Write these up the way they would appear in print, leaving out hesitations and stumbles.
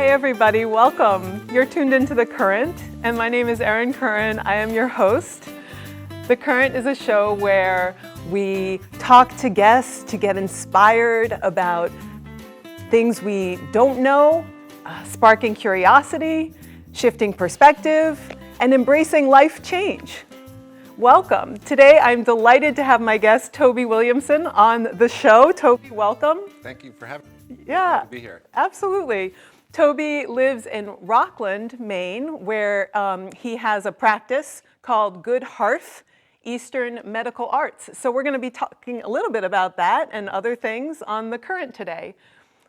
Hey everybody, welcome. You're tuned into The Current, and my name is Erin Curran. I am your host. The Current is a show where we talk to guests to get inspired about things we don't know, sparking curiosity, shifting perspective, and embracing life change. Welcome. Today I'm delighted to have my guest TOBEY Williamson on the show. TOBEY, welcome. Thank you for having me. Yeah, Glad to be here. Absolutely. TOBEY lives in Rockland, Maine, where he has a practice called Good Hearth Eastern Medical Arts. So we're going to be talking a little bit about that and other things on The Current today.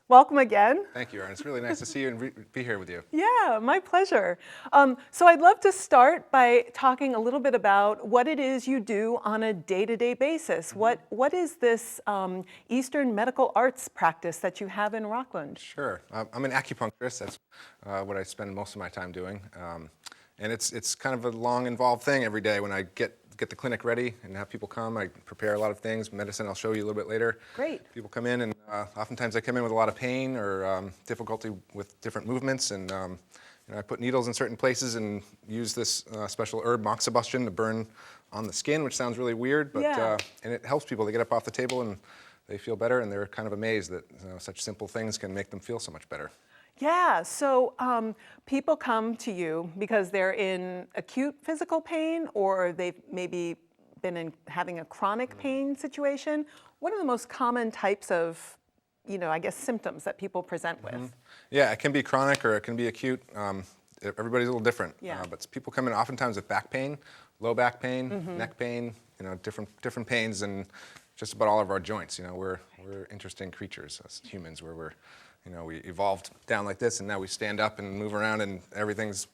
Welcome again. Thank you, Erin. It's really nice to see you and be here with you. Yeah, my pleasure. So I'd love to start by talking a little bit about what it is you do on a day-to-day basis. Mm-hmm. What is this Eastern medical arts practice that you have in Rockland? Sure. I'm an acupuncturist. That's what I spend most of my time doing. And it's kind of a long, involved thing every day when I get the clinic ready and have people come. I prepare a lot of things. Medicine I'll show you a little bit later. Great. People come in and oftentimes I come in with a lot of pain or difficulty with different movements, and I put needles in certain places and use this special herb moxibustion to burn on the skin, which sounds really weird, but and it helps people. They get up off the table and they feel better, and they're kind of amazed that such simple things can make them feel so much better. Yeah, so people come to you because they're in acute physical pain, or they've maybe been having a chronic pain situation. What are the most common types of, I guess, symptoms that people present with? Yeah, it can be chronic or it can be acute. Everybody's a little different. Yeah. But people come in oftentimes with back pain, low back pain, neck pain, different pains, and just about all of our joints. We're interesting creatures as humans, where we evolved down like this, and now we stand up and move around, and everything's,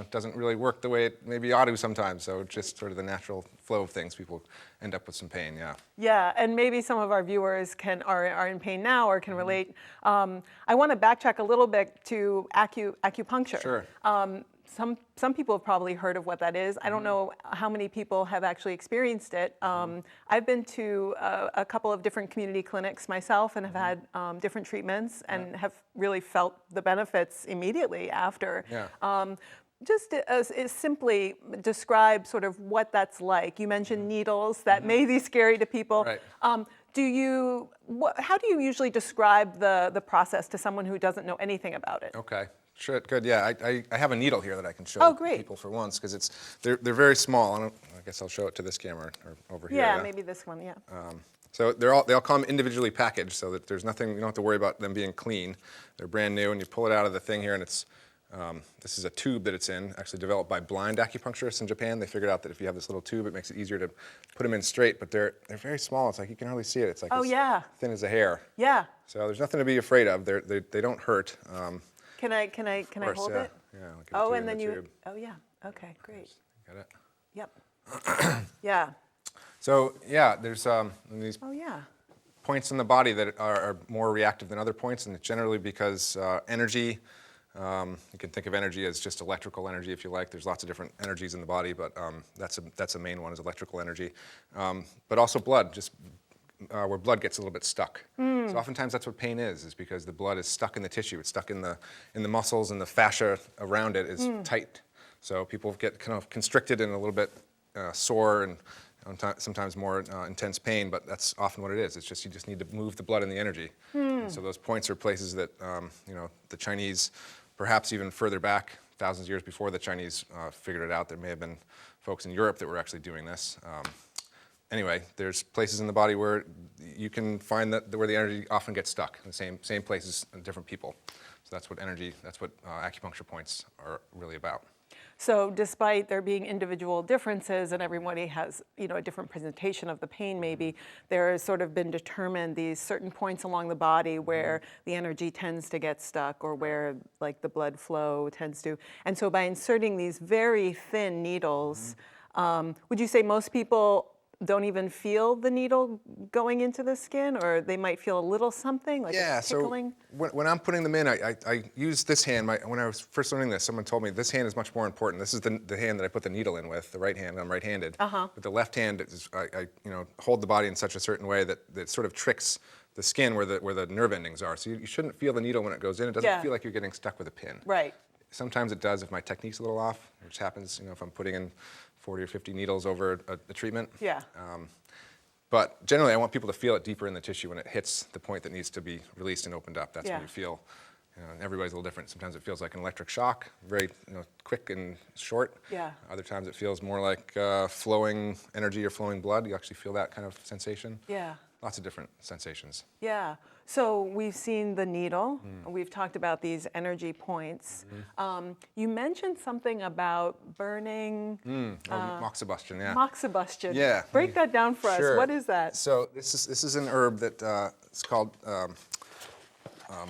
doesn't really work the way it maybe ought to sometimes. So just sort of the natural flow of things, people end up with some pain, yeah. Yeah, and maybe some of our viewers are in pain now or can relate. I want to backtrack a little bit to acupuncture. Sure. Some people have probably heard of what that is. I don't know how many people have actually experienced it. I've been to a couple of different community clinics myself and have had different treatments and have really felt the benefits immediately after. Yeah. Just simply describe sort of what that's like. You mentioned needles. That may be scary to people. Right. How do you usually describe the process to someone who doesn't know anything about it? Okay. Sure, good. Yeah, I have a needle here that I can show people for once, because they're very small. I guess I'll show it to this camera or over here. Yeah, maybe this one. Yeah. So they all come individually packaged, so that there's nothing. You don't have to worry about them being clean. They're brand new, and you pull it out of the thing here, and it's this is a tube that it's in, actually developed by blind acupuncturists in Japan. They figured out that if you have this little tube, it makes it easier to put them in straight. But they're very small. It's like you can hardly see it. It's like thin as a hair. Yeah. So there's nothing to be afraid of. They don't hurt. Can I hold it? Yeah. I'll give it to and then tube. Oh yeah. Okay, great. Got it. Yep. Yeah. So yeah, there's these yeah. points in the body that are more reactive than other points, and it's generally because energy. You can think of energy as just electrical energy, if you like. There's lots of different energies in the body, but that's a main one, is electrical energy. But also blood, just where blood gets a little bit stuck. So oftentimes that's what pain is because the blood is stuck in the tissue. It's stuck in the muscles, and the fascia around it is tight. So people get kind of constricted and a little bit sore, and sometimes more intense pain, but that's often what it is. It's just you just need to move the blood and the energy. And so those points are places that the Chinese, perhaps even further back, thousands of years before the Chinese figured it out, there may have been folks in Europe that were actually doing this. Anyway, there's places in the body where you can find where the energy often gets stuck in the same places in different people. So that's what acupuncture points are really about. So despite there being individual differences and everybody has, a different presentation of the pain maybe, there has sort of been determined these certain points along the body where the energy tends to get stuck, or where like the blood flow tends to. And so by inserting these very thin needles, would you say most people don't even feel the needle going into the skin, or they might feel a little something like Yeah, it's tickling? so when I'm putting them in, I use this hand. When I was first learning this, someone told me this hand is much more important. This is the hand that I put the needle in with, the right hand. I'm right-handed. But the left hand, I hold the body in such a certain way that sort of tricks the skin where the nerve endings are. So you shouldn't feel the needle when it goes in. It doesn't feel like you're getting stuck with a pin. Right. Sometimes it does if my technique's a little off, which happens, if I'm putting in 40 or 50 needles over a treatment. Yeah. But generally, I want people to feel it deeper in the tissue when it hits the point that needs to be released and opened up. That's when you feel, and everybody's a little different. Sometimes it feels like an electric shock, very quick and short. Yeah. Other times it feels more like flowing energy or flowing blood. You actually feel that kind of sensation. Yeah. Lots of different sensations. Yeah. So we've seen the needle. We've talked about these energy points. You mentioned something about burning. Moxibustion, yeah. Moxibustion. Yeah. Break that down for us. What is that? So this is an herb that it's called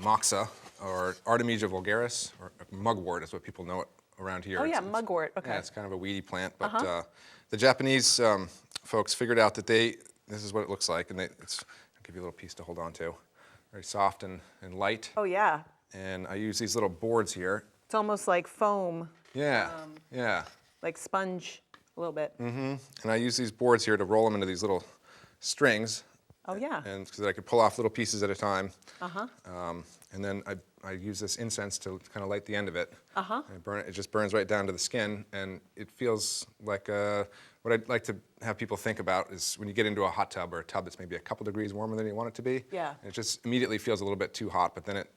moxa, or Artemisia vulgaris, or mugwort is what people know it around here. Oh yeah, mugwort. Okay. Yeah, it's kind of a weedy plant, but the Japanese folks figured out that this is what it looks like, and I'll give you a little piece to hold on to. Very soft and light. Oh yeah. And I use these little boards here. It's almost like foam. Yeah, yeah. Like sponge a little bit. And I use these boards here to roll them into these little strings. Oh yeah. And so that I could pull off little pieces at a time. And then I use this incense to kind of light the end of it. And burn it. It just burns right down to the skin, and it feels like what I'd like to have people think about is when you get into a hot tub or a tub that's maybe a couple degrees warmer than you want it to be. Yeah. And it just immediately feels a little bit too hot, but then it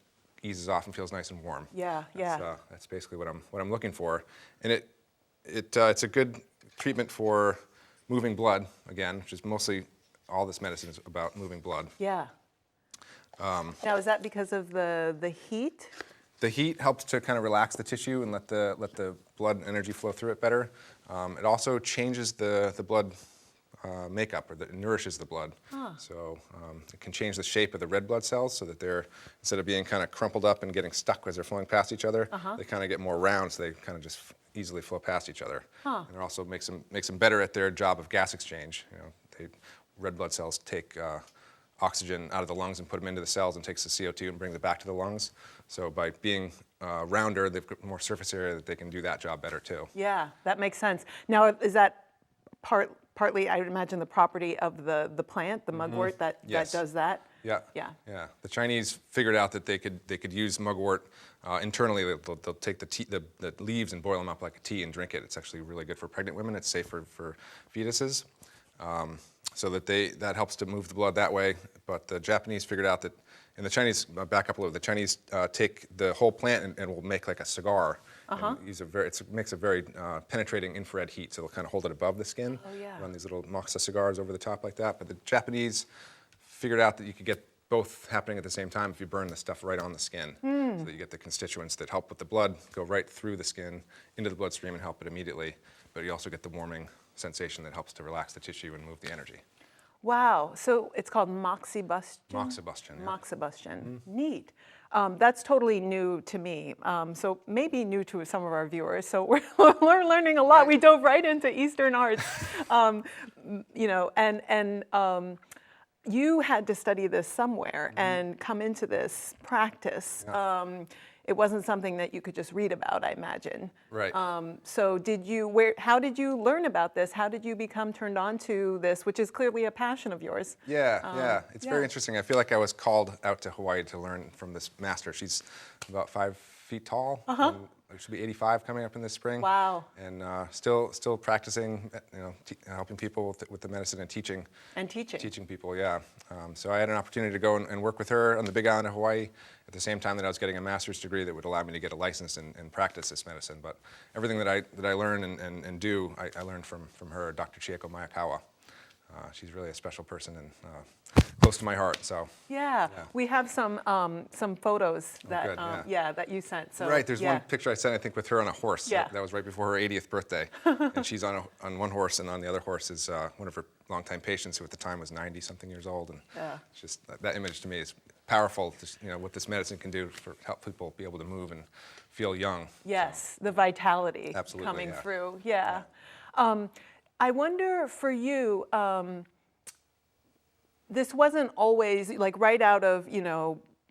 eases off and feels nice and warm. Yeah, That's basically what I'm looking for, and it's a good treatment for moving blood again, which is mostly all this medicine is about, moving blood. Yeah. Now, is that because of the heat? The heat helps to kind of relax the tissue and let the blood energy flow through it better. It also changes the blood makeup, or it nourishes the blood. So it can change the shape of the red blood cells so that they're, instead of being kind of crumpled up and getting stuck as they're flowing past each other, they kind of get more round, so they kind of just easily flow past each other. And it also makes them better at their job of gas exchange. Red blood cells take oxygen out of the lungs and put them into the cells, and takes the CO2 and brings it back to the lungs. So by being rounder, they've got more surface area that they can do that job better too. Yeah, that makes sense. Now, is that partly, I would imagine, the property of the plant, the mugwort, that does that? Yeah. Yeah. The Chinese figured out that they could use mugwort internally. They'll take the leaves and boil them up like a tea and drink it. It's actually really good for pregnant women. It's safe for fetuses. So that helps to move the blood that way. But the Japanese figured out that, and the Chinese, back up a little, the Chinese take the whole plant and will make like a cigar. And it makes a very penetrating infrared heat, so they'll kind of hold it above the skin. Run these little moxa cigars over the top like that. But the Japanese figured out that you could get both happening at the same time if you burn the stuff right on the skin. So that you get the constituents that help with the blood go right through the skin into the bloodstream and help it immediately. But you also get the warming sensation that helps to relax the tissue and move the energy. Wow. So it's called moxibustion? Moxibustion, yeah. Moxibustion. Neat. That's totally new to me. So maybe new to some of our viewers. So we're learning a lot. Right. We dove right into Eastern arts. You had to study this somewhere and come into this practice. Yeah. It wasn't something that you could just read about, I imagine. Right. So how did you learn about this? How did you become turned on to this, which is clearly a passion of yours? Yeah. It's very interesting. I feel like I was called out to Hawaii to learn from this master. She's about 5 feet tall. And she'll be 85 coming up in this spring. Wow. And still practicing, helping people with the medicine and teaching. And teaching. Teaching people, yeah. So I had an opportunity to go and work with her on the Big Island of Hawaii at the same time that I was getting a master's degree that would allow me to get a license and practice this medicine. But everything that I learn and do, I learned from her, Dr. Chieko Mayakawa. She's really a special person and close to my heart. So yeah. We have some photos that good, that you sent. So right, there's one picture I sent, I think, with her on a horse. Yeah. That was right before her 80th birthday, and she's on one horse, and on the other horse is one of her longtime patients who at the time was 90-something years old, and it's just that image to me is powerful. Just, what this medicine can do for help people be able to move and feel young. Yes, so. The vitality Absolutely, coming yeah. through. Yeah. I wonder for you, this wasn't always like right out of,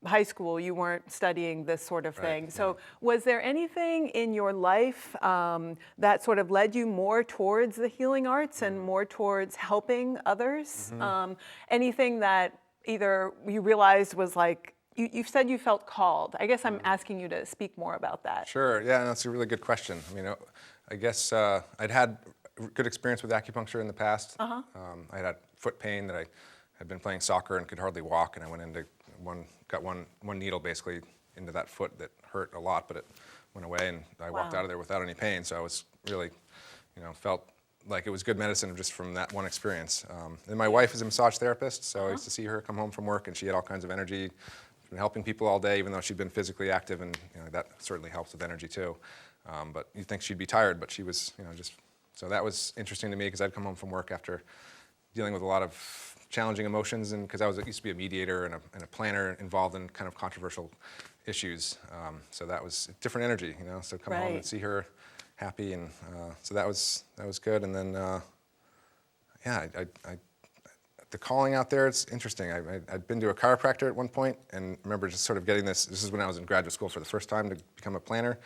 high school, you weren't studying this sort of thing. Right, So was there anything in your life that sort of led you more towards the healing arts and more towards helping others? Anything that either you realized was like, you've said you felt called. I guess I'm asking you to speak more about that. Sure, yeah, that's a really good question. I mean, I guess I'd had good experience with acupuncture in the past. I had foot pain that I had been playing soccer and could hardly walk, and I went into got one needle basically into that foot that hurt a lot, but it went away, and I walked out of there without any pain. So I was really, felt like it was good medicine just from that one experience. And my wife is a massage therapist, so I used to see her come home from work, and she had all kinds of energy, been helping people all day, even though she'd been physically active, and that certainly helps with energy too. But you'd think she'd be tired, but she was, so that was interesting to me because I'd come home from work after dealing with a lot of challenging emotions, and because I used to be a mediator and a planner involved in kind of controversial issues. So that was a different energy, So come home and see her happy, and so that was good. And then, the calling out there, it's interesting. I'd been to a chiropractor at one point, and remember just sort of getting this. This is when I was in graduate school for the first time to become a planner,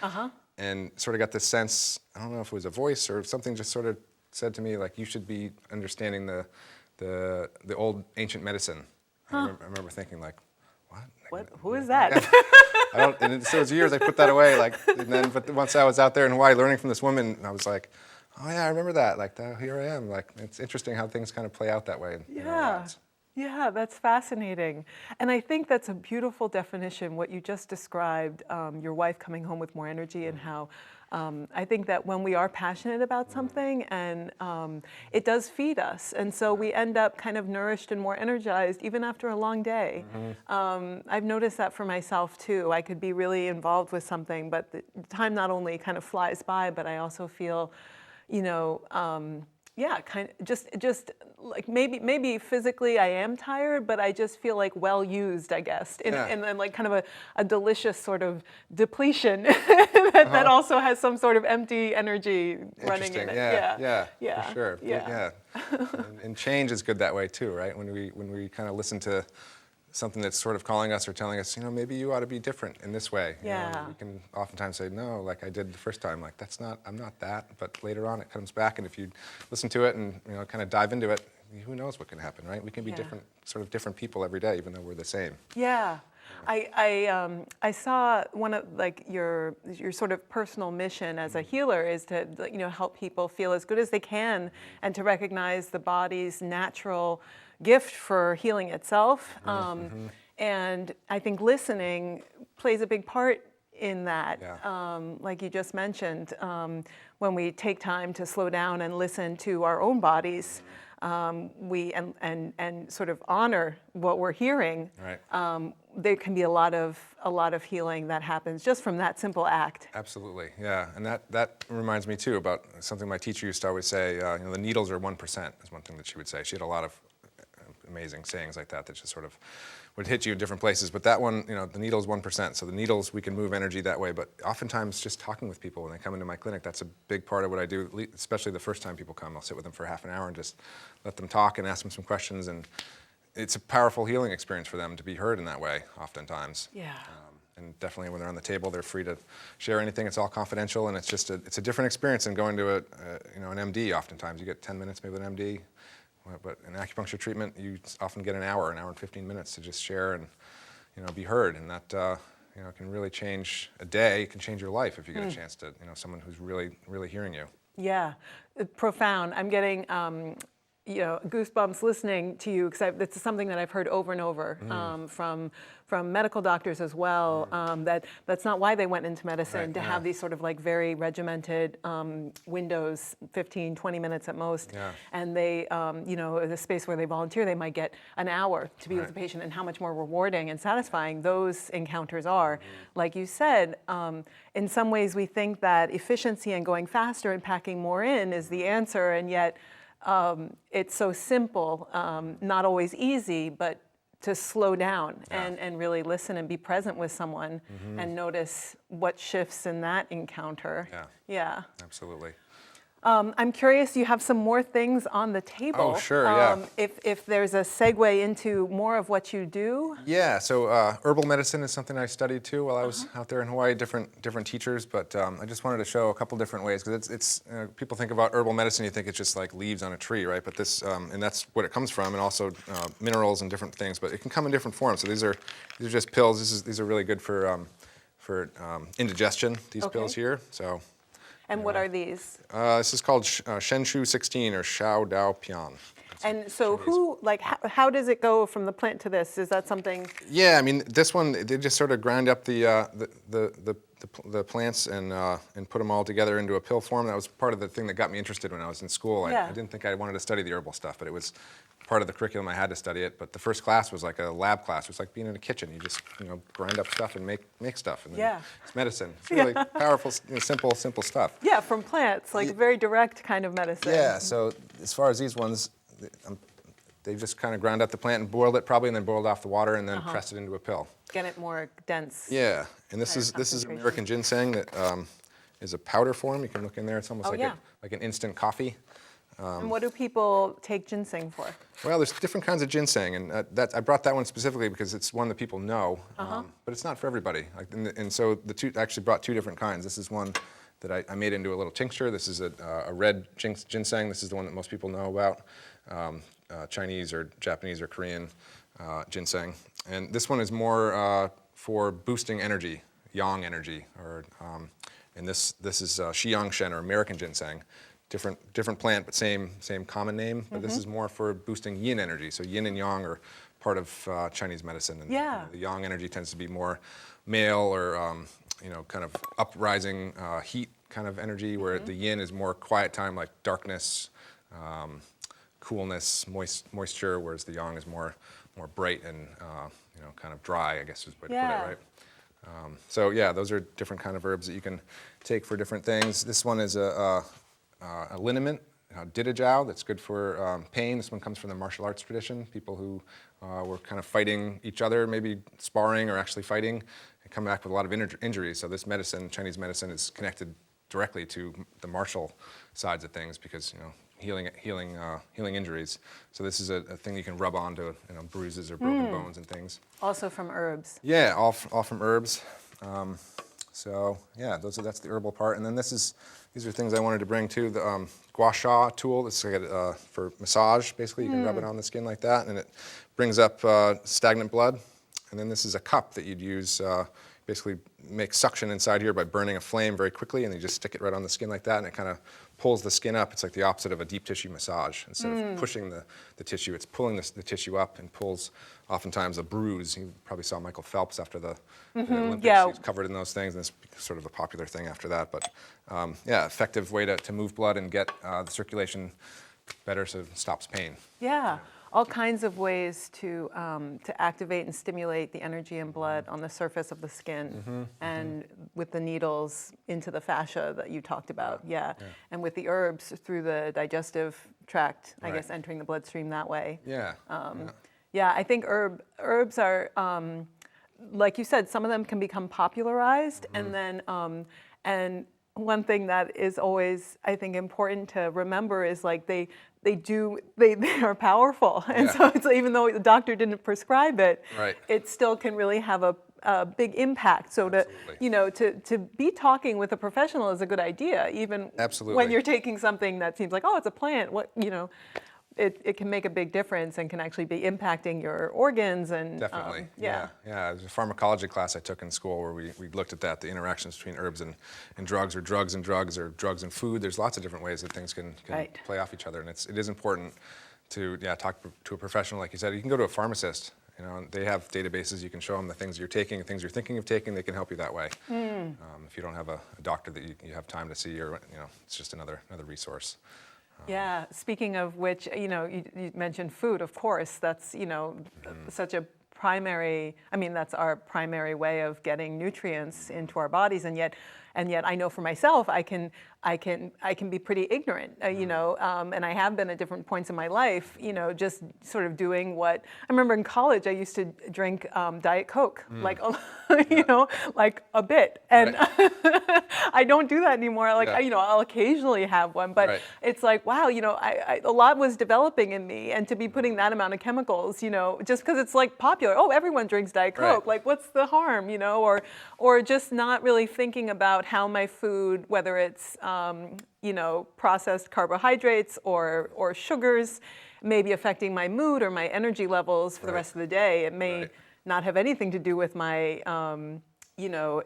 and sort of got this sense. I don't know if it was a voice or something, just sort of said to me like, you should be understanding the old ancient medicine. I remember thinking like, what? Who is that? And so it was years I put that away. But once I was out there in Hawaii learning from this woman, I was like, oh yeah, I remember that. Like, here I am. Like, it's interesting how things kind of play out that way. Yeah, that's fascinating. And I think that's a beautiful definition, what you just described, your wife coming home with more energy, and how I think that when we are passionate about something, and it does feed us, and so we end up kind of nourished and more energized even after a long day. I've noticed that for myself too. I could be really involved with something, but the time not only kind of flies by, but I also feel, kind of just like maybe physically I am tired, but I just feel like well used, I guess, and then like kind of a delicious sort of depletion that also has some sort of empty energy running in it. Yeah, for sure. Yeah. And change is good that way too, right? When we kind of listen to something that's sort of calling us or telling us, maybe you ought to be different in this way. We can oftentimes say, no, like I did the first time, like I'm not that, but later on it comes back, and if you listen to it and kind of dive into it, who knows what can happen, right? We can be different people every day, even though we're the same. Yeah. I saw one of like your sort of personal mission as a healer is to help people feel as good as they can, and to recognize the body's natural gift for healing itself. And I think listening plays a big part in that. Like you just mentioned, when we take time to slow down and listen to our own bodies, we and sort of honor what we're hearing. There can be a lot of healing that happens just from that simple act. Absolutely, yeah, and that reminds me too about something my teacher used to always say. The needles are 1% is one thing that she would say. She had a lot of amazing sayings like that just sort of would hit you in different places. But that one, the needle's 1%. So the needles, we can move energy that way. But oftentimes just talking with people when they come into my clinic, that's a big part of what I do, especially the first time people come. I'll sit with them for half an hour and just let them talk and ask them some questions. And it's a powerful healing experience for them to be heard in that way, oftentimes. And definitely when they're on the table, they're free to share anything. It's all confidential, and it's a different experience than going to an MD. Oftentimes, you get 10 minutes maybe with an MD. But in acupuncture treatment, you often get an hour and 15 minutes to just share and be heard, and that can really change a day. It can change your life if you get a chance to someone who's really really hearing you. Yeah, profound. I'm getting goosebumps listening to you, because it's something that I've heard over and over from medical doctors as well. That's not why they went into medicine, to have these sort of like very regimented windows, 15, 20 minutes at most. And they, the space where they volunteer, they might get an hour to be with the patient, and how much more rewarding and satisfying those encounters are. Like you said, in some ways we think that efficiency and going faster and packing more in is the answer, and yet it's so simple, not always easy, but to slow down and really listen and be present with someone and notice what shifts in that encounter. Yeah, absolutely. I'm curious, you have some more things on the table. Oh, sure, yeah. If there's a segue into more of what you do. Yeah, so herbal medicine is something I studied too while I was out there in Hawaii, different teachers, but I just wanted to show a couple different ways, because it's people think about herbal medicine, you think it's just like leaves on a tree, right? But this, and that's what it comes from, and also minerals and different things, but it can come in different forms. So these are just pills. These are really good for indigestion, these pills here, so. And what are these? This is called Shenshu 16 or Shao Dao Pian. And so how does it go from the plant to this? Is that something? Yeah, I mean, this one, they just sort of grind up the plants and put them all together into a pill form. That was part of the thing that got me interested when I was in school. I didn't think I wanted to study the herbal stuff, but it was part of the curriculum. I had to study it. But the first class was like a lab class. It was like being in a kitchen. You just grind up stuff and make stuff. And then it's medicine. It's really powerful, simple stuff. Yeah, from plants, like very direct kind of medicine. Yeah. So as far as these ones, they just kind of ground up the plant and boiled it probably, and then boiled off the water and then pressed it into a pill. Get it more dense. Yeah, and this is American ginseng that is a powder form. You can look in there. It's almost like an instant coffee. And what do people take ginseng for? Well, there's different kinds of ginseng, and I brought that one specifically because it's one that people know, but it's not for everybody. And so I actually brought two different kinds. This is one that I made into a little tincture. This is a red ginseng. This is the one that most people know about. Chinese or Japanese or Korean ginseng. And this one is more for boosting energy, yang energy, and this is Shiyang Shen or American ginseng. Different plant, but same common name. But this is more for boosting yin energy. So yin and yang are part of Chinese medicine. And the yang energy tends to be more male or kind of uprising heat kind of energy, where the yin is more quiet time, like darkness, coolness, moisture, whereas the yang is more bright and kind of dry, I guess is the way to put it, right? So yeah, those are different kind of herbs that you can take for different things. This one is a liniment, didajao, that's good for pain. This one comes from the martial arts tradition. People who were kind of fighting each other, maybe sparring or actually fighting, and come back with a lot of injuries. So this medicine, Chinese medicine, is connected directly to the martial sides of things because healing injuries. So this is a thing you can rub onto bruises or broken bones and things. Also from herbs. Yeah, all from herbs. So yeah, that's the herbal part. And then these are things I wanted to bring too. The Gua Sha Tool. It's like for massage. Basically, you can rub it on the skin like that, and it brings up stagnant blood. And then this is a cup that you'd use. Basically, make suction inside here by burning a flame very quickly, and you just stick it right on the skin like that, and it kind of pulls the skin up. It's like the opposite of a deep tissue massage. Instead of pushing the tissue, it's pulling the tissue up and pulls oftentimes a bruise. You probably saw Michael Phelps after the Olympics. He's covered in those things, and it's sort of a popular thing after that. But effective way to move blood and get the circulation better so it stops pain. Yeah. All kinds of ways to activate and stimulate the energy and blood on the surface of the skin, and with the needles into the fascia that you talked about, and with the herbs through the digestive tract, I guess entering the bloodstream that way. I think herbs are, like you said, some of them can become popularized, and then and one thing that is always, I think, important to remember is like they are powerful, and so it's, even though the doctor didn't prescribe it, it still can really have a big impact. So to be talking with a professional is a good idea, even when you're taking something that seems like, oh, it's a plant. It can make a big difference and can actually be impacting your organs and definitely. There's a pharmacology class I took in school where we looked at that, the interactions between herbs and drugs, or drugs and drugs, or drugs and food. There's lots of different ways that things can play off each other, and it is important to talk to a professional, like you said. You can go to a pharmacist. They have databases. You can show them the things you're taking, the things you're thinking of taking. They can help you that way. If you don't have a doctor that you have time to see, or it's just another resource. Yeah, speaking of which, you mentioned food, of course. That's, such a primary, that's our primary way of getting nutrients into our bodies. And yet, and yet I know for myself I can be pretty ignorant, you know, and I have been at different points in my life, you know, just sort of doing what I remember in college. I used to drink Diet Coke, like you know, like a bit, and I don't do that anymore. Like you know, I'll occasionally have one, but it's like, wow, you know, a lot was developing in me, and to be putting that amount of chemicals, you know, just because it's like popular. Oh, everyone drinks Diet Coke. Like, what's the harm, you know? Or just not really thinking about how my food, whether it's you know, processed carbohydrates or sugars, may be affecting my mood or my energy levels for the rest of the day. It may not have anything to do with my, you know,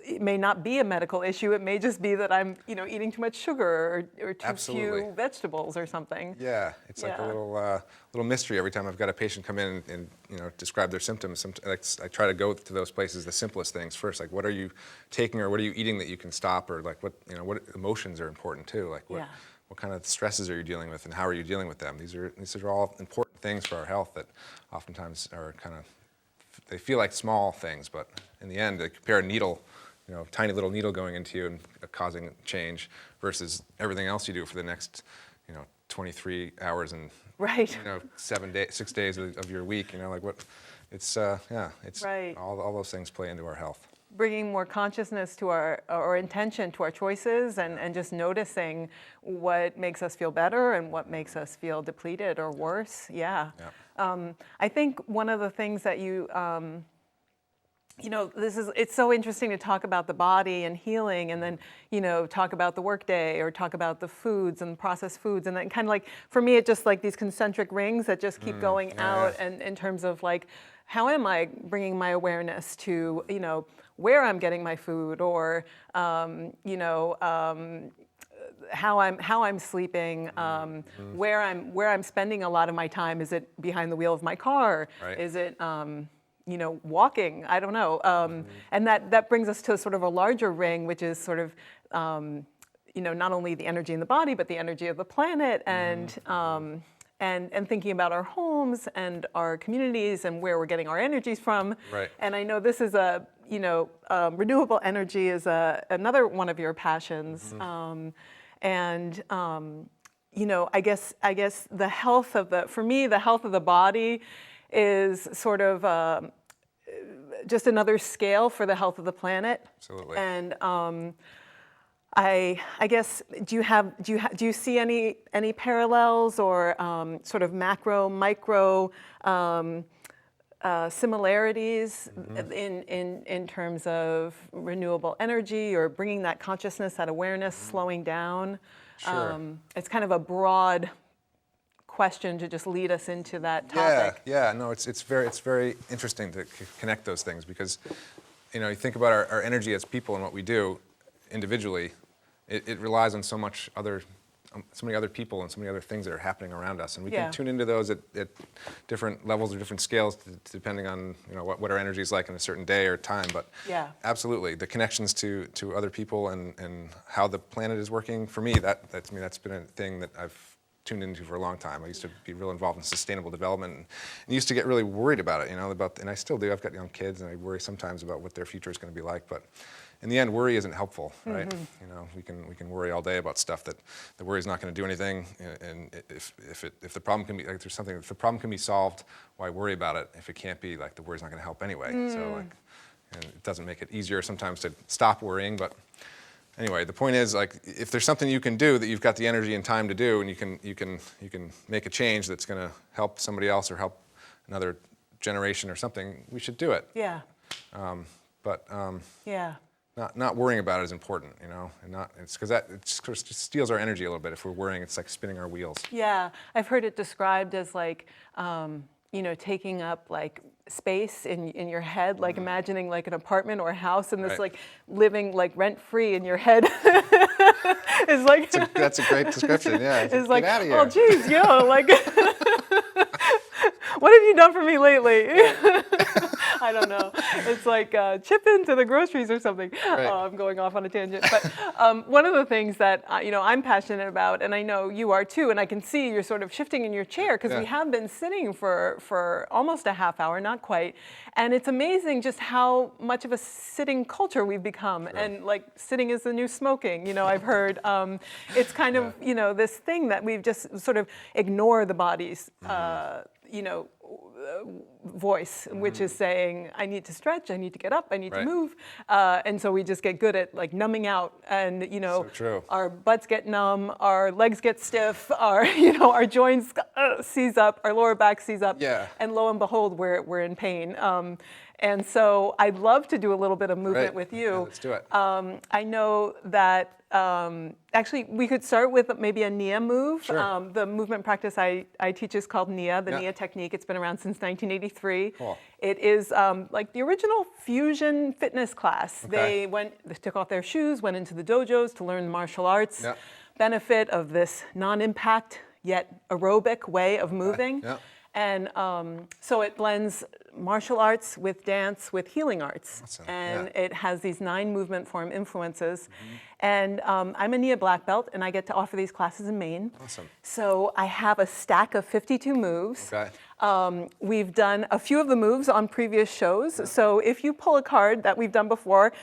it may not be a medical issue. It may just be that I'm, you know, eating too much sugar or too few vegetables or something. Yeah, it's like a little mystery every time I've got a patient come in and you know, describe their symptoms. I try to go to those places, the simplest things first, like what are you taking or what are you eating that you can stop, or like what, you know, what emotions are important too, like what kind of stresses are you dealing with and how are you dealing with them? These are all important things for our health that oftentimes are kind of, they feel like small things, but in the end, they compare a needle, you know, tiny little needle going into you and causing change versus everything else you do for the next, you know, 23 hours and you know, 6 days of your week. You know, like what, it's it's all those things play into our health. Bringing more consciousness to our intention to our choices, and just noticing what makes us feel better and what makes us feel depleted or worse. I think one of the things that you know, it's so interesting to talk about the body and healing, and then, you know, talk about the workday or talk about the foods and processed foods, and then kind of like, for me, it's just like these concentric rings that just keep going out, and in terms of like, how am I bringing my awareness to, you know, where I'm getting my food, or you know, how I'm sleeping, where I'm spending a lot of my time. Is it behind the wheel of my car? Is it you know, walking? I don't know. And that brings us to sort of a larger ring, which is sort of you know, not only the energy in the body, but the energy of the planet, and thinking about our homes and our communities and where we're getting our energies from. And I know this is a, you know, renewable energy is another one of your passions. You know, I guess the health of for me, the health of the body is sort of just another scale for the health of the planet. Absolutely. And I guess, do you see any parallels or sort of macro, micro similarities in terms of renewable energy, or bringing that consciousness, that awareness, slowing down? It's kind of a broad question to just lead us into that topic. No, it's very interesting to connect those things, because, you know, you think about our energy as people and what we do individually. It relies on so many other people and so many other things that are happening around us, and we can tune into those at different levels or different scales, depending on, you know, what our energy is like in a certain day or time. But absolutely, the connections to other people and how the planet is working, for me, that's been a thing that I've tuned into for a long time. I used to be real involved in sustainable development, and used to get really worried about it, you know, and I still do. I've got young kids, and I worry sometimes about what their future is going to be like, but in the end, worry isn't helpful, right? You know, we can worry all day about stuff that the worry is not going to do anything. And if the problem can be, like, there's something, if the problem can be solved, why worry about it? If it can't be, like, the worry's not going to help anyway. So, like, and it doesn't make it easier sometimes to stop worrying. But anyway, the point is, like, if there's something you can do that you've got the energy and time to do, and you can make a change that's going to help somebody else or help another generation or something, we should do it. Not worrying about it is important, you know, and it's because it just steals our energy a little bit. If we're worrying, it's like spinning our wheels. I've heard it described as like, you know, taking up like space in your head, like imagining like an apartment or a house, and this like living like rent free in your head. Is like that's a great description. It's like, get out of here. Oh geez, like what have you done for me lately? I don't know. It's like chip into the groceries or something. Right. I'm going off on a tangent. But one of the things that I'm passionate about, and I know you are too, and I can see you're sort of shifting in your chair because we have been sitting for almost a half hour, not quite. And it's amazing just how much of a sitting culture we've become. Sure. And like sitting is the new smoking, I've heard. It's kind of, this thing that we've just sort of ignore the body's, voice, which is saying, I need to stretch, I need to get up, I need to move. And so we just get good at like numbing out and, So true. our butts get numb, our legs get stiff, our joints seize up, our lower back seize up. Yeah. And lo and behold, we're in pain. And so I'd love to do a little bit of movement with you. Yeah, let's do it. I know that actually we could start with maybe a Nia move. Sure. The movement practice I teach is called Nia, the Nia technique. It's been around since 1983. Cool. It is like the original fusion fitness class. Okay. They took off their shoes, went into the dojos to learn martial arts. Benefit of this non-impact yet aerobic way of moving. And so it blends martial arts with dance with healing arts. Awesome. And it has these 9 movement form influences. And I'm a Nia black belt, and I get to offer these classes in Maine. Awesome. So I have a stack of 52 moves. Okay. We've done a few of the moves on previous shows. So if you pull a card that we've done before,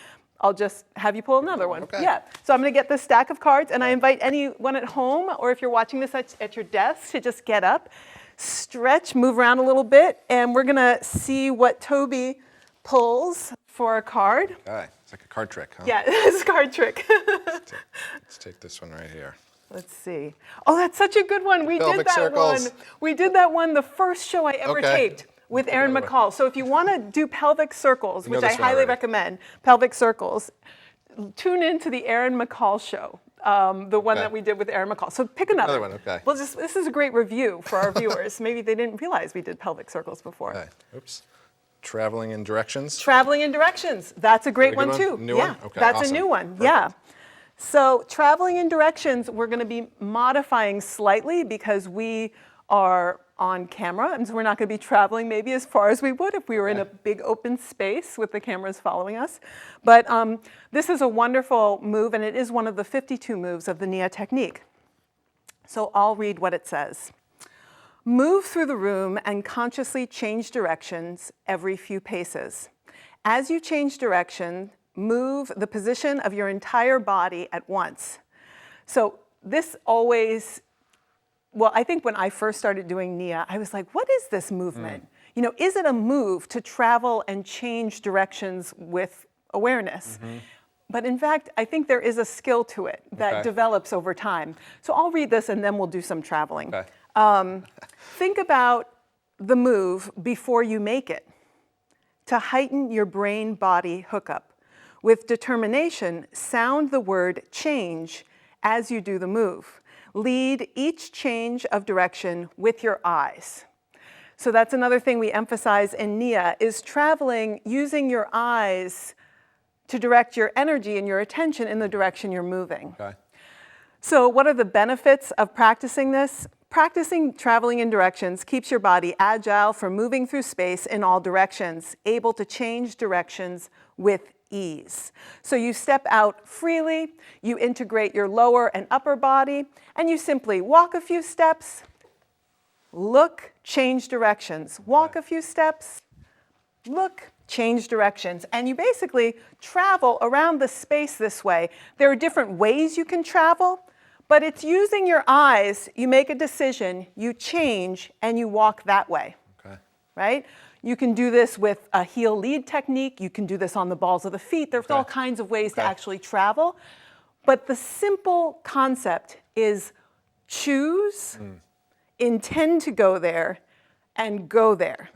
I'll just have you pull another one. Okay. Yeah. So I'm going to get this stack of cards, and I invite anyone at home, or if you're watching this at your desk, to just get up, stretch, move around a little bit, and we're going to see what TOBEY pulls for a card. Okay. It's like a card trick, huh? Yeah, it's a card trick. Let's take this one right here. Let's see. Oh, that's such a good one. We did that circles. one. We did that one the first show I ever taped with Erin McCall. So if you want to do pelvic circles, which I highly recommend, pelvic circles, tune into the Erin McCall show. The one that we did with Erin McCall. So pick another one, okay. Well, this is a great review for our viewers. Maybe they didn't realize we did pelvic circles before. Okay. Oops. Traveling in directions. Traveling in directions. That's a great one too. New one? Okay, that's awesome. a new one. Perfect. Yeah. So traveling in directions, we're going to be modifying slightly because we are on camera, and so we're not going to be traveling maybe as far as we would if we were in a big open space with the cameras following us. But this is a wonderful move, and it is one of the 52 moves of the Nia technique. So I'll read what it says. Move through the room and consciously change directions every few paces. As you change direction, move the position of your entire body at once. So this always, well, I think when I first started doing Nia, I was like, what is this movement? Is it a move to travel and change directions with awareness? But in fact, I think there is a skill to it that develops over time. So I'll read this and then we'll do some traveling. Think about the move before you make it to heighten your brain-body hookup. With determination, sound the word change as you do the move. Lead each change of direction with your eyes. So that's another thing we emphasize in Nia, is traveling using your eyes to direct your energy and your attention in the direction you're moving. So what are the benefits of practicing this? Practicing traveling in directions keeps your body agile for moving through space in all directions, able to change directions with ease. So you step out freely, you integrate your lower and upper body, and you simply walk a few steps, look, change directions. Walk a few steps, look, change directions. And you basically travel around the space this way. There are different ways you can travel, but it's using your eyes. You make a decision, you change, and you walk that way. Right? You can do this with a heel lead technique. You can do this on the balls of the feet. There's all kinds of ways to actually travel. But the simple concept is choose, intend to go there, and go there.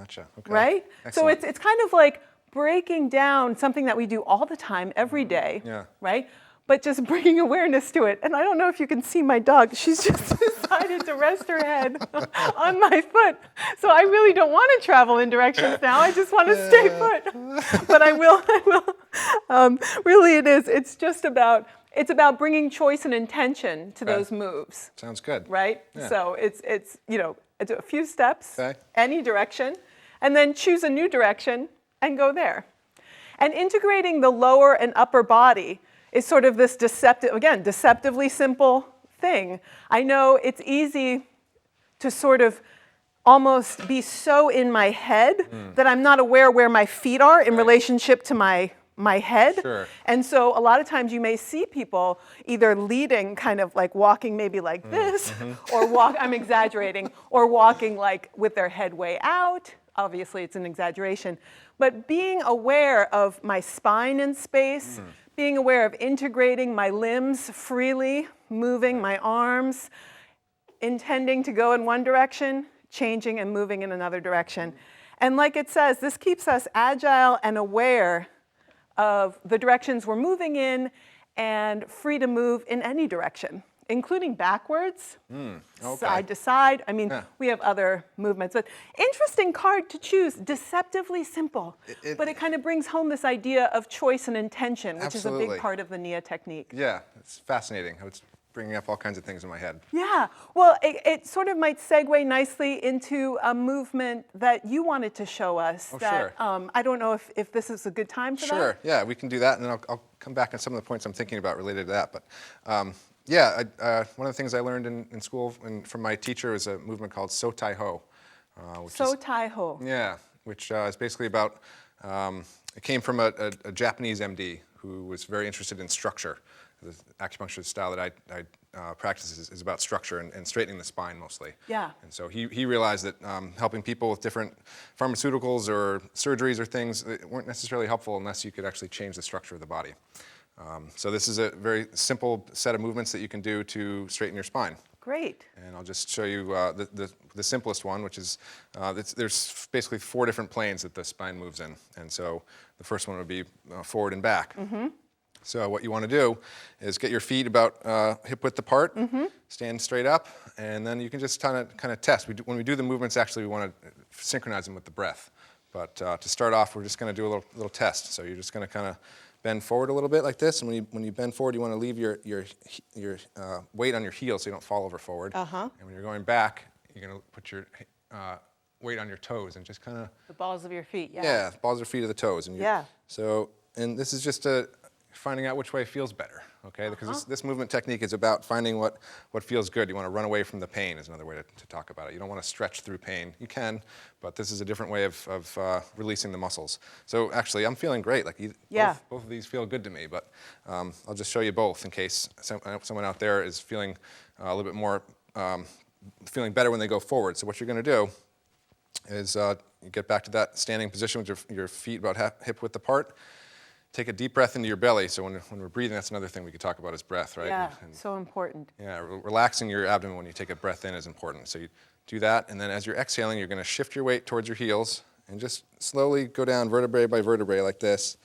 Right? Excellent. So it's kind of like breaking down something that we do all the time, every day. Right? But just bringing awareness to it. And I don't know if you can see my dog. She's just decided to rest her head on my foot. So I really don't want to travel in directions now. I just want to stay put. But I will. Really it is. It's just about, it's about bringing choice and intention to those moves. Sounds good. Right? So it's it's a few steps, any direction, and then choose a new direction and go there. And integrating the lower and upper body is sort of this deceptively simple thing. I know it's easy to sort of almost be so in my head that I'm not aware where my feet are in relationship to my head. Sure. And so a lot of times you may see people either leading, kind of like walking maybe like this, or I'm exaggerating, or walking like with their head way out. Obviously it's an exaggeration. But being aware of my spine in space, being aware of integrating my limbs freely, moving my arms, intending to go in one direction, changing and moving in another direction. And like it says, this keeps us agile and aware of the directions we're moving in and free to move in any direction, including backwards, side to side. I mean, we have other movements. But interesting card to choose, deceptively simple. But it kind of brings home this idea of choice and intention, which is a big part of the Nia technique. Yeah, it's fascinating. It's bringing up all kinds of things in my head. Yeah, well, it sort of might segue nicely into a movement that you wanted to show us. Sure. I don't know if this is a good time for that. Sure, yeah, we can do that, and then I'll come back on some of the points I'm thinking about related to that. But yeah, one of the things I learned in school and from my teacher is a movement called So Tai Ho. So Tai Ho. Yeah, which is basically about, it came from a Japanese MD who was very interested in structure. The acupuncture style that I practice is about structure and straightening the spine mostly. Yeah. And so he realized that helping people with different pharmaceuticals or surgeries or things that weren't necessarily helpful unless you could actually change the structure of the body. So this is a very simple set of movements that you can do to straighten your spine. Great. And I'll just show you the simplest one, which is, there's basically 4 different planes that the spine moves in. And so the first one would be forward and back. So what you want to do is get your feet about hip width apart, stand straight up, and then you can just kind of test. When we do the movements, actually we want to synchronize them with the breath. But to start off, we're just going to do a little test. So you're just going to kind of bend forward a little bit like this, and when you bend forward, you want to leave your weight on your heels so you don't fall over forward. And when you're going back, you're going to put your weight on your toes and just kind of... The balls of your feet, yeah. Yeah, the balls of your feet to the toes. And so, and this is just finding out which way feels better, okay? Because this movement technique is about finding what feels good. You want to run away from the pain is another way to talk about it. You don't want to stretch through pain. You can, but this is a different way of releasing the muscles. So actually, I'm feeling great. Like both of these feel good to me, but I'll just show you both in case someone out there is feeling a little bit more, feeling better when they go forward. So what you're going to do is you get back to that standing position with your feet about hip width apart. Take a deep breath into your belly. So when we're breathing, that's another thing we could talk about is breath, right? Yeah, so important. Yeah, relaxing your abdomen when you take a breath in is important. So you do that, and then as you're exhaling, you're going to shift your weight towards your heels and just slowly go down vertebrae by vertebrae like this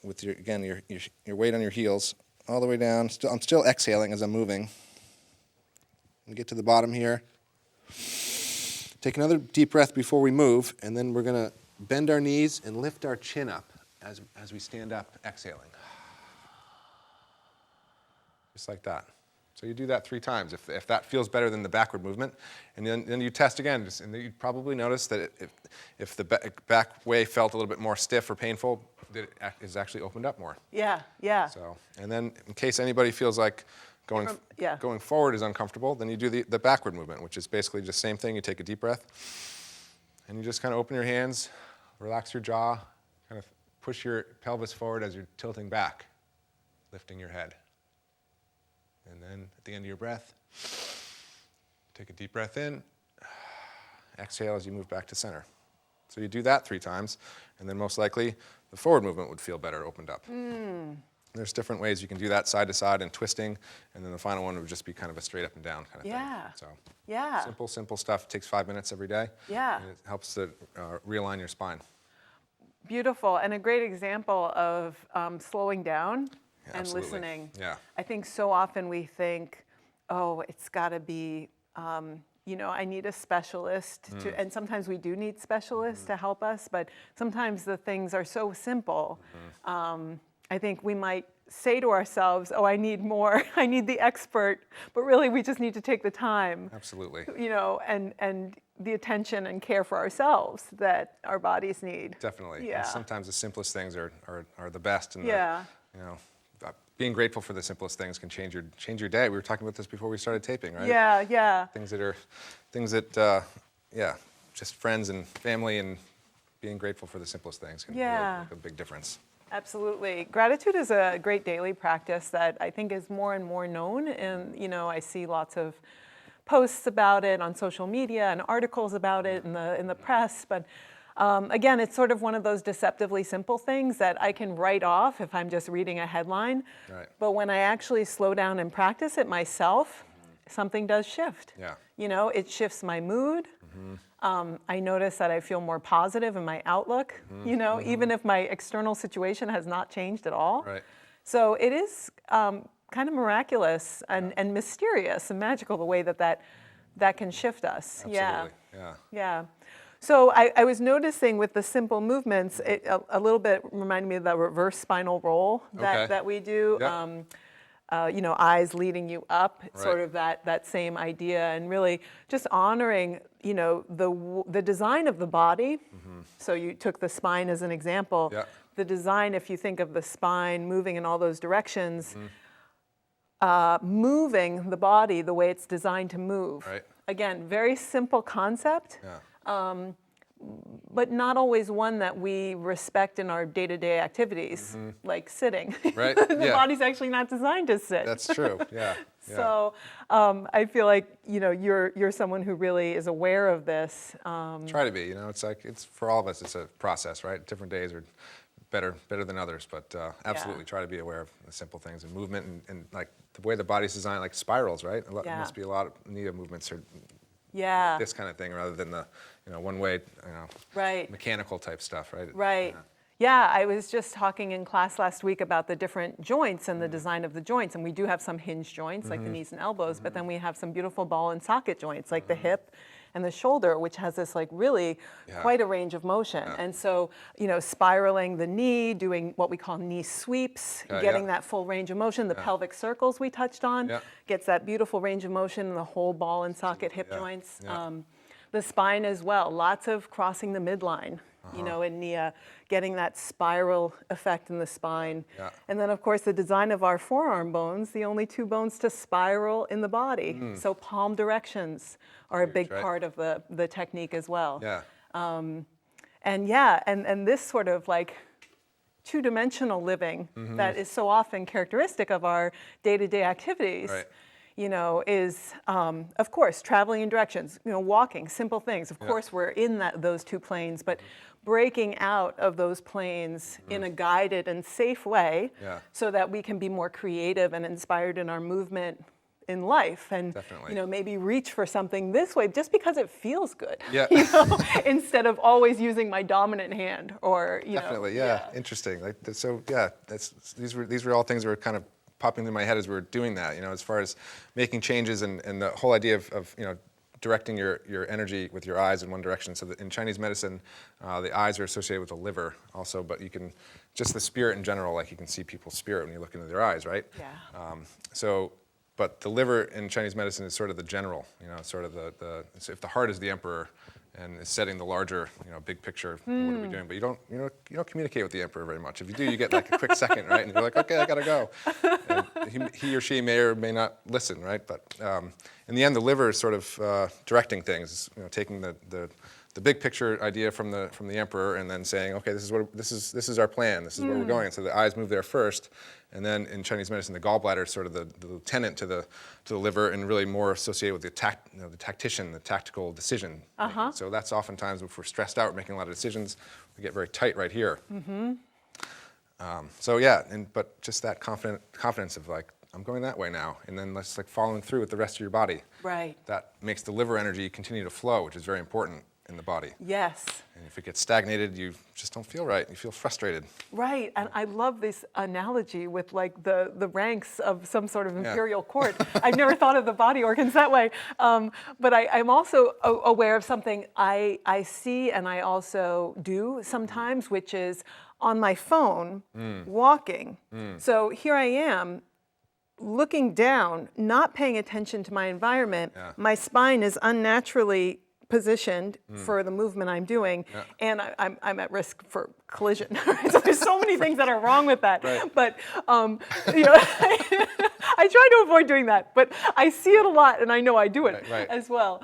with your weight on your heels all the way down. I'm still exhaling as I'm moving. We get to the bottom here. Take another deep breath before we move, and then we're going to bend our knees and lift our chin up as we stand up, exhaling. Just like that. So you do that 3 times. If that feels better than the backward movement, and then you test again, and you'd probably notice that if the back way felt a little bit more stiff or painful, that it is actually opened up more. Yeah, yeah. So, and then in case anybody feels like going forward is uncomfortable, then you do the backward movement, which is basically just the same thing. You take a deep breath, and you just kind of open your hands, relax your jaw, kind of push your pelvis forward as you're tilting back, lifting your head. And then at the end of your breath, take a deep breath in, exhale as you move back to center. So you do that 3 times, and then most likely the forward movement would feel better opened up. There's different ways you can do that, side to side and twisting, and then the final one would just be kind of a straight up and down kind of thing. So simple stuff. It takes 5 minutes every day. And it helps to realign your spine. Beautiful, and a great example of slowing down and Absolutely. Listening. Yeah. I think so often we think, oh, it's got to be, I need a specialist to, and sometimes we do need specialists to help us, but sometimes the things are so simple. I think we might say to ourselves, oh, I need more, I need the expert, but really we just need to take the time, Absolutely. and the attention and care for ourselves that our bodies need. Definitely. Yeah. And sometimes the simplest things are the best. And Yeah. being grateful for the simplest things can change your day. We were talking about this before we started taping, right? Yeah, yeah. Things that just friends and family, and being grateful for the simplest things can really make a big difference. Absolutely. Gratitude is a great daily practice that I think is more and more known. And, I see lots of posts about it on social media and articles about it in the press. But again, it's sort of one of those deceptively simple things that I can write off if I'm just reading a headline. Right. But when I actually slow down and practice it myself, something does shift. Yeah. It shifts my mood. I notice that I feel more positive in my outlook, even if my external situation has not changed at all. Right. So it is kind of miraculous and mysterious and magical the way that can shift us. Absolutely. Yeah. So I was noticing with the simple movements, it a little bit reminded me of the reverse spinal roll that we do. Yeah. Eyes leading you up, Right. sort of that same idea, and really just honoring, the design of the body. So you took the spine as an example. Yeah. The design, if you think of the spine moving in all those directions, moving the body the way it's designed to move. Right. Again, very simple concept. Yeah. But not always one that we respect in our day-to-day activities, like sitting. Right. The Yeah. body's actually not designed to sit. That's true. Yeah. So I feel like you're someone who really is aware of this. Try to be. It's for all of us. It's a process, right? Different days are better than others, but absolutely try to be aware of the simple things and movement and like the way the body's designed, like spirals, right? There must be a lot of NIA movements or this kind of thing rather than the one way Right. mechanical type stuff, right? Right. Yeah, I was just talking in class last week about the different joints and the design of the joints, and we do have some hinge joints like the knees and elbows, but then we have some beautiful ball and socket joints like the hip and the shoulder, which has this like really quite a range of motion. And so, spiraling the knee, doing what we call knee sweeps, getting that full range of motion. The pelvic circles we touched on gets that beautiful range of motion in the whole ball and socket hip joints. The spine as well, lots of crossing the midline, in NIA, getting that spiral effect in the spine. Yeah. And then, of course, the design of our forearm bones, the only two bones to spiral in the body. So palm directions are a big part of the technique as well. Yeah. And this sort of like two-dimensional living that is so often characteristic of our day-to-day activities. Right. Is, of course, traveling in directions, walking, simple things. Of course, we're in those two planes, but breaking out of those planes in a guided and safe way so that we can be more creative and inspired in our movement in life and, Definitely. Maybe reach for something this way just because it feels good, Yeah. instead of always using my dominant hand or, Definitely. Yeah. Interesting. These were all things that were kind of popping through my head as we were doing that, as far as making changes and the whole idea of directing your energy with your eyes in one direction. So that in Chinese medicine, the eyes are associated with the liver also, but you can, just the spirit in general, like you can see people's spirit when you look into their eyes, right? Yeah. But the liver in Chinese medicine is sort of the general, sort of so if the heart is the emperor and is setting the larger, big picture, what are we doing? But you don't communicate with the emperor very much. If you do, you get like a quick second, right? And you're like, okay, I gotta go. And he or she may or may not listen, right? But in the end, the liver is sort of directing things, taking the big picture idea from the emperor and then saying, okay, this is our plan. This is where we're going. So the eyes move there first, and then in Chinese medicine, the gallbladder is sort of the lieutenant to the liver and really more associated with the tactician, the tactical decision. So that's oftentimes if we're stressed out, we're making a lot of decisions, we get very tight right here. But just that confidence of like, I'm going that way now, and then let's like following through with the rest of your body. Right. That makes the liver energy continue to flow, which is very important in the body. Yes. And if it gets stagnated, you just don't feel right. You feel frustrated. Right, and I love this analogy with like the ranks of some sort of imperial court. I've never thought of the body organs that way, but I'm also aware of something I see and I also do sometimes, which is on my phone walking. So here I am looking down, not paying attention to my environment. Yeah. My spine is unnaturally positioned for the movement I'm doing, and I'm at risk for collision. So there's so many things that are wrong with that. Right. But you know, I try to avoid doing that, but I see it a lot, and I know I do it Right. as well.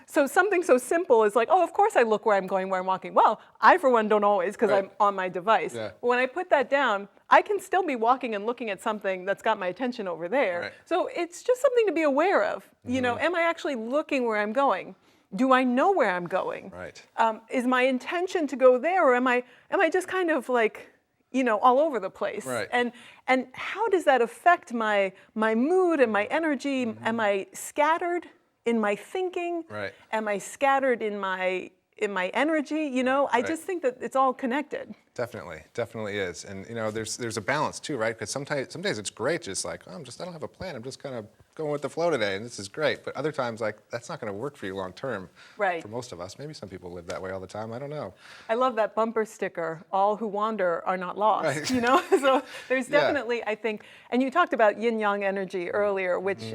So something so simple is like, oh, of course I look where I'm going, where I'm walking. Well, I for one don't always because I'm on my device. Yeah. When I put that down, I can still be walking and looking at something that's got my attention over there. Right. So it's just something to be aware of. You know, am I actually looking where I'm going? Do I know where I'm going? Right. Is my intention to go there, or am I just kind of like, you know, all over the place? Right. And how does that affect my mood and my energy? Am I scattered in my thinking? Right. Am I scattered in my energy? You know, I just think that it's all connected. Definitely is. And you know, there's a balance too, right? Because some days it's great, just like, oh, I don't have a plan. I'm just kind of going with the flow today, and this is great. But other times, like, that's not going to work for you long term. Right. For most of us, maybe some people live that way all the time. I don't know. I love that bumper sticker, all who wander are not lost, Right. you know? So there's Yeah. definitely, I think, and you talked about yin yang energy earlier, which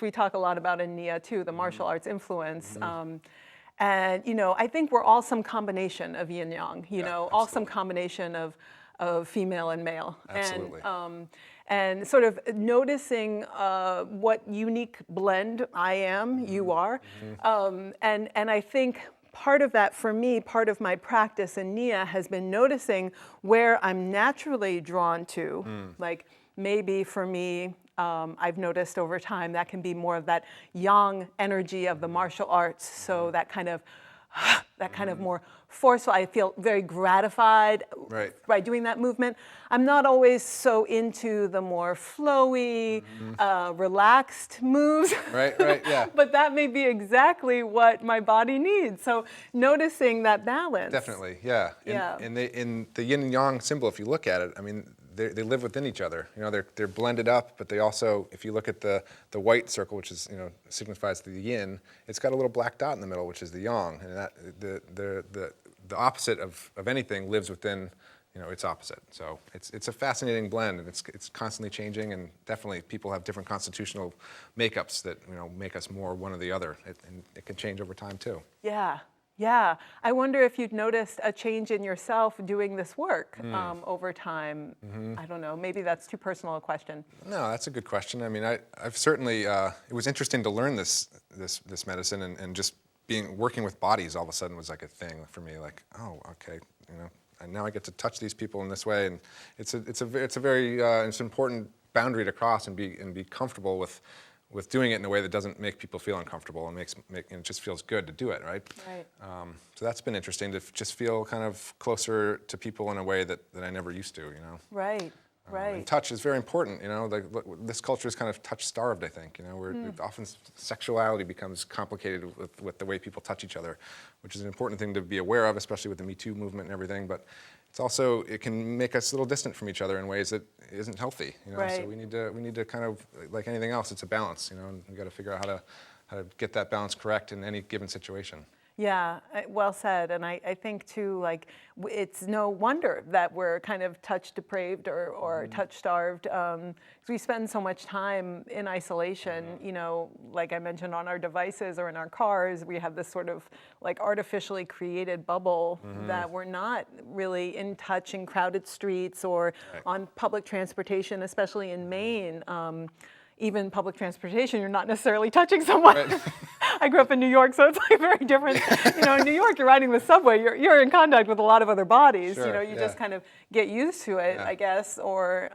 we talk a lot about in Nia too, the martial arts influence. And, you know, I think we're all some combination of yin yang, you know, all some combination of female and male. Absolutely. And sort of noticing what unique blend I am, you are. And I think part of that for me, part of my practice in Nia has been noticing where I'm naturally drawn to. Like maybe for me, I've noticed over time that can be more of that yang energy of the martial arts. So that kind of more forceful. I feel very gratified by doing that movement. I'm not always so into the more flowy, relaxed moves. Right, yeah. But that may be exactly what my body needs. So noticing that balance. Definitely, yeah. In the Yin and Yang symbol, if you look at it, I mean, they live within each other. You know, they're blended up, but they also, if you look at the white circle, which is, you know, signifies the Yin, it's got a little black dot in the middle, which is the Yang, and that the opposite of anything lives within, you know, its opposite. So it's a fascinating blend, and it's constantly changing, and definitely people have different constitutional makeups that, you know, make us more one or the other, and it can change over time too. Yeah. I wonder if you'd noticed a change in yourself doing this work over time. I don't know. Maybe that's too personal a question. No, that's a good question. I mean, I've certainly, it was interesting to learn this medicine, and just working with bodies all of a sudden was like a thing for me. Like, oh, okay, you know, and now I get to touch these people in this way, and it's a very it's an important boundary to cross and be comfortable with doing it in a way that doesn't make people feel uncomfortable, and and it just feels good to do it, right? Right. So that's been interesting to just feel kind of closer to people in a way that I never used to, you know? Right. And touch is very important, you know. Like, this culture is kind of touch-starved, I think. You know, where often sexuality becomes complicated with the way people touch each other, which is an important thing to be aware of, especially with the Me Too movement and everything. But it's also, it can make us a little distant from each other in ways that isn't healthy. You know, Right. so we need to kind of, like anything else, it's a balance. You know, and we got to figure out how to get that balance correct in any given situation. Yeah, well said. And I think too, like, it's no wonder that we're kind of touch depraved or touch starved. 'Cause we spend so much time in isolation, you know, like I mentioned, on our devices or in our cars. We have this sort of like artificially created bubble that we're not really in touch in crowded streets or on public transportation, especially in Maine. Even public transportation, you're not necessarily touching someone. Right. I grew up in New York, so it's like very different. You know, in New York, you're riding the subway, you're in contact with a lot of other bodies. Sure, you know, you just kind of get used to it, I guess, or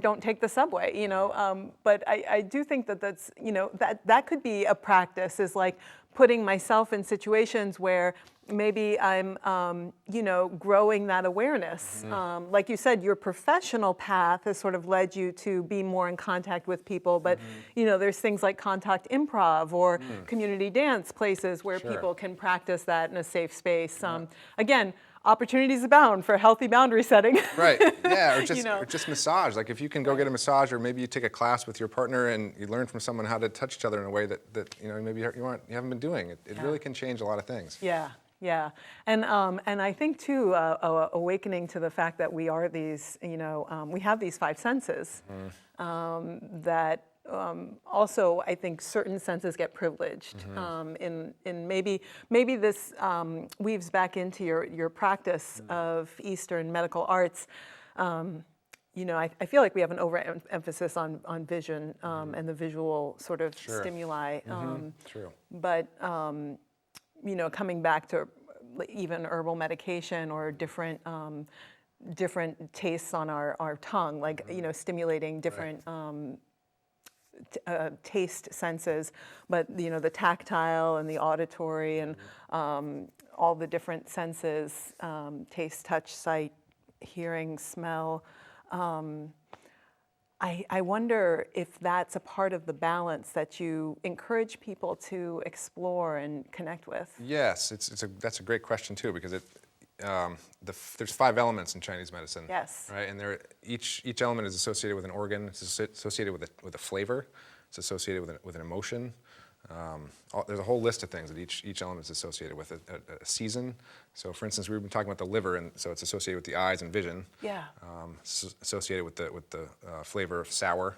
don't take the subway, you know. But I do think that's, you know, that could be a practice, is like putting myself in situations where maybe I'm, you know, growing that awareness. Like you said, your professional path has sort of led you to be more in contact with people, but, you know, there's things like contact improv or community dance places where people can practice that in a safe space. Again, opportunities abound for healthy boundary setting. Right, yeah, or just, You know. or just massage. Like, if you can go get a massage, or maybe you take a class with your partner and you learn from someone how to touch each other in a way that you know, maybe you haven't been doing. It really can change a lot of things. Yeah. Yeah, and I think too, awakening to the fact that we are these, we have these five senses, that also I think certain senses get privileged. In maybe this weaves back into your practice of Eastern medical arts. I feel like we have an overemphasis on vision and the visual sort of stimuli. True. But coming back to even herbal medication or different tastes on our tongue, like stimulating different taste senses, but the tactile and the auditory and all the different senses, taste, touch, sight, hearing, smell. I wonder if that's a part of the balance that you encourage people to explore and connect with. Yes, that's a great question too, because there's 5 elements in Chinese medicine. Yes. Right, and each element is associated with an organ. It's associated with a flavor. It's associated with an emotion. There's a whole list of things that each element is associated with. A season. So, for instance, we've been talking about the liver, and so it's associated with the eyes and vision. Yeah. It's associated with the flavor of sour.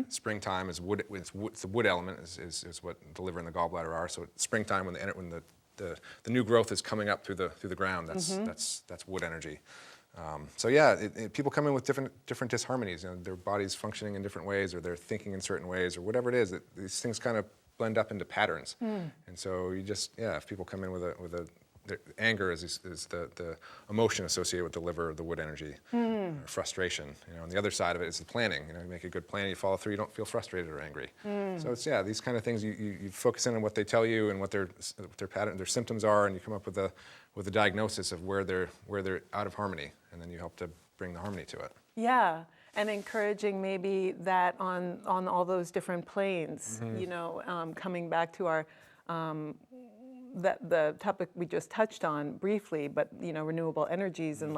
Springtime is wood. It's the wood element is what the liver and the gallbladder are. So, springtime when the new growth is coming up through the ground. That's wood energy. So yeah, people come in with different disharmonies. Their body's functioning in different ways, or they're thinking in certain ways, or whatever it is. These things kind of blend up into patterns. And so if people come in with their anger is the emotion associated with the liver, the wood energy, or frustration. On the other side of it is the planning. You make a good plan, you follow through, you don't feel frustrated or angry. So it's these kind of things. You focus in on what they tell you and what their pattern, their symptoms are, and you come up with a diagnosis of where they're out of harmony, and then you help to bring the harmony to it. Yeah. And encouraging maybe that on all those different planes, coming back to our the topic we just touched on briefly, but renewable energies and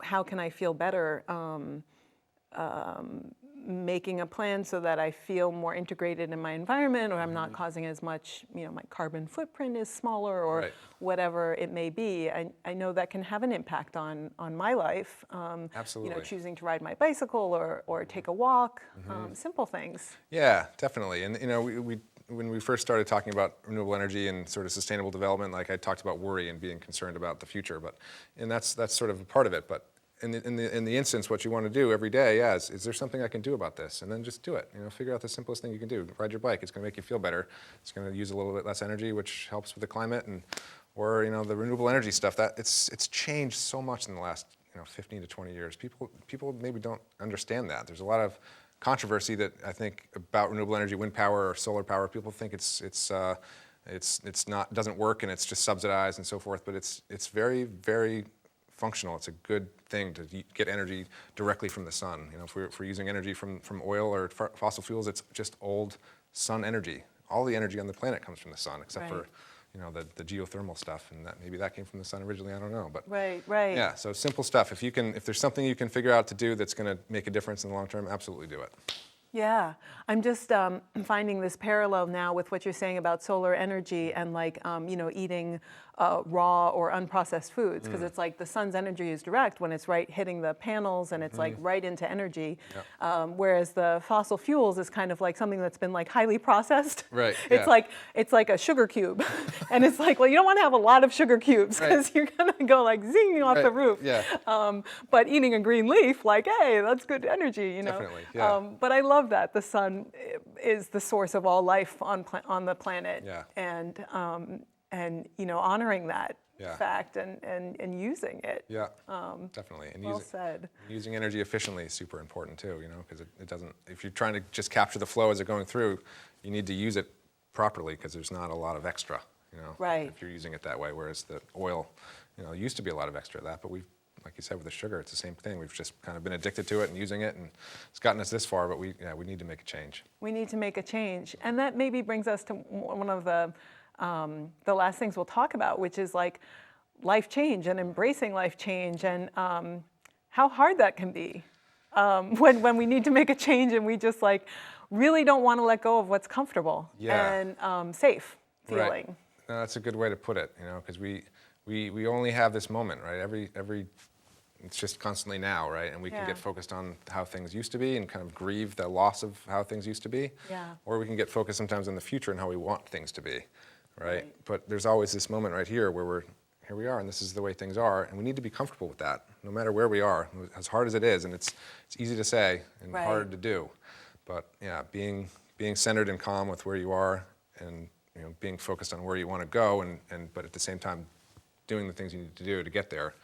how can I feel better, making a plan so that I feel more integrated in my environment, or I'm not causing as much, my carbon footprint is smaller, or whatever it may be. I know that can have an impact on my life. Absolutely. Choosing to ride my bicycle or take a walk, simple things. Yeah, definitely. And we when we first started talking about renewable energy and sort of sustainable development, like I talked about worry and being concerned about the future, and that's sort of a part of it. But in the instance, what you want to do every day, is there something I can do about this? And then just do it. Figure out the simplest thing you can do. Ride your bike. It's going to make you feel better. It's going to use a little bit less energy, which helps with the climate, or the renewable energy stuff. That it's changed so much in the last 15 to 20 years. People maybe don't understand that. There's a lot of controversy that I think about renewable energy, wind power or solar power. People think it's not, doesn't work, and it's just subsidized and so forth. But it's very, very functional. It's a good thing to get energy directly from the sun. If we're using energy from oil or fossil fuels, it's just old sun energy. All the energy on the planet comes from the sun, except for the geothermal stuff, and maybe that came from the sun originally. I don't know, but right. Yeah, so simple stuff. If there's something you can figure out to do that's going to make a difference in the long term, absolutely do it. Yeah, I'm just finding this parallel now with what you're saying about solar energy and eating raw or unprocessed foods, because it's like the sun's energy is direct when it's right hitting the panels, and it's right into energy. Yep. Whereas the fossil fuels is kind of like something that's been highly processed. Right. It's like a sugar cube, and it's like, well, you don't want to have a lot of sugar cubes because you're gonna go zing off the roof. Yeah. But eating a green leaf, hey, that's good energy. Definitely. Yeah. But I love that the sun is the source of all life on the planet. Yeah. And honoring that Yeah. fact and using it. Yeah, definitely. And well said. Using energy efficiently is super important too, because it doesn't, if you're trying to just capture the flow as it's going through, you need to use it properly, because there's not a lot of extra, Right. if you're using it that way, whereas the oil, used to be a lot of extra of that, but we've, like you said, with the sugar, it's the same thing. We've just kind of been addicted to it and using it, and it's gotten us this far, but we need to make a change. We need to make a change. And that maybe brings us to one of the last things we'll talk about, which is life change and embracing life change, and how hard that can be when we need to make a change and we just really don't want to let go of what's comfortable and safe feeling. Right. No, that's a good way to put it, because we only have this moment, right? It's just constantly now, right? And we can get focused on how things used to be and kind of grieve the loss of how things used to be. Yeah. Or we can get focused sometimes on the future and how we want things to be, right? But there's always this moment right here where here we are, and this is the way things are, and we need to be comfortable with that, no matter where we are, as hard as it is. And it's easy to say and hard to do. But yeah, being centered and calm with where you are, and being focused on where you want to go, but at the same time doing the things you need to do to get there,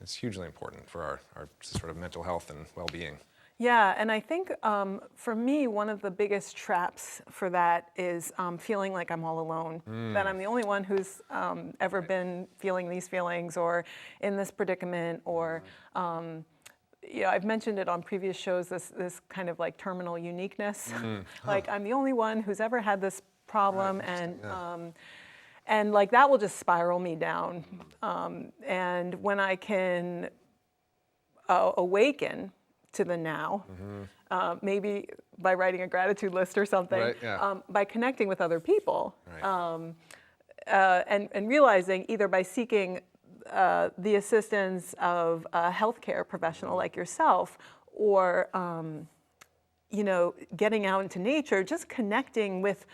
it's hugely important for our sort of mental health and well-being. Yeah, and I think for me, one of the biggest traps for that is feeling like I'm all alone, that I'm the only one who's ever been feeling these feelings or in this predicament, or I've mentioned it on previous shows, this kind of like terminal uniqueness. Like I'm the only one who's ever had this problem, and like that will just spiral me down. And when I can awaken to the now, maybe by writing a gratitude list or something, by connecting with other people, and realizing either by seeking the assistance of a healthcare professional like yourself, or getting out into nature, just connecting with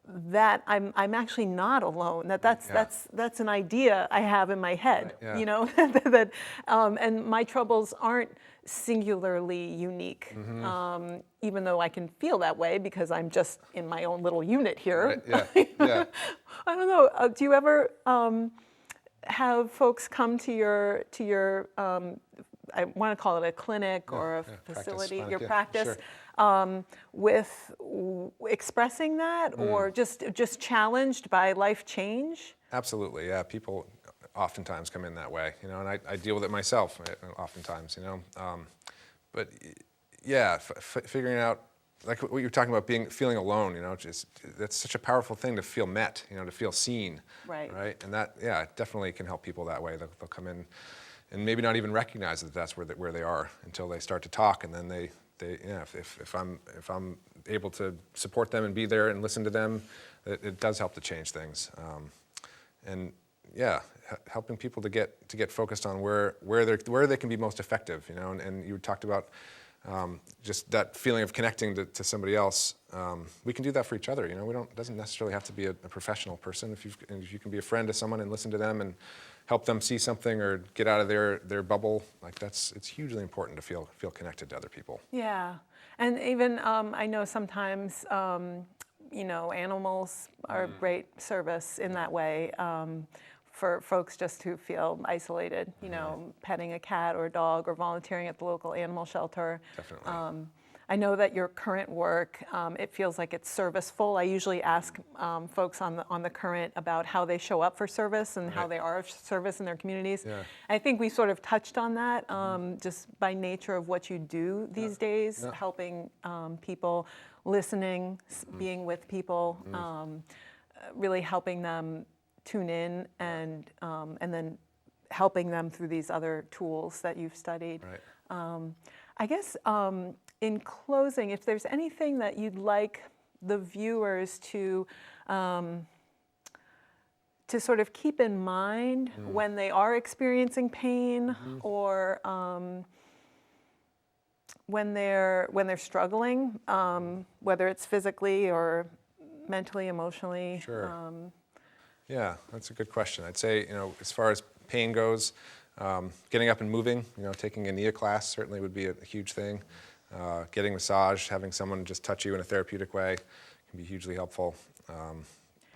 that I'm actually not alone. That's an idea I have in my head. That and my troubles aren't singularly unique, even though I can feel that way because I'm just in my own little unit here. I don't know. Do you ever have folks come to your I want to call it a clinic or a facility, your practice, with expressing that, or just challenged by life change? Absolutely, yeah. People oftentimes come in that way, and I deal with it myself oftentimes, but yeah, figuring out, like what you're talking about, feeling alone, that's such a powerful thing, to feel met, to feel seen, right? And that, definitely can help people that way. They'll come in and maybe not even recognize that that's where they are until they start to talk, and then they if I'm able to support them and be there and listen to them, it does help to change things, and helping people to get focused on where they can be most effective, and you talked about just that feeling of connecting to somebody else. We can do that for each other. It doesn't necessarily have to be a professional person. If you can be a friend to someone and listen to them and help them see something or get out of their bubble, like it's hugely important to feel connected to other people. Yeah, and even I know sometimes animals are great service in that way. For folks just who feel isolated, petting a cat or a dog, or volunteering at the local animal shelter. Definitely. I know that your current work, it feels like it's serviceful. I usually ask folks on the current about how they show up for service and how they are of service in their communities. I think we sort of touched on that, just by nature of what you do these days, helping people, listening, being with people, really helping them tune in, and then helping them through these other tools that you've studied. I guess in closing, if there's anything that you'd like the viewers to sort of keep in mind when they are experiencing pain, or when they're struggling, whether it's physically or mentally, emotionally. Yeah, that's a good question. I'd say, as far as pain goes, getting up and moving, taking a NIA class certainly would be a huge thing. Getting massage, having someone just touch you in a therapeutic way can be hugely helpful.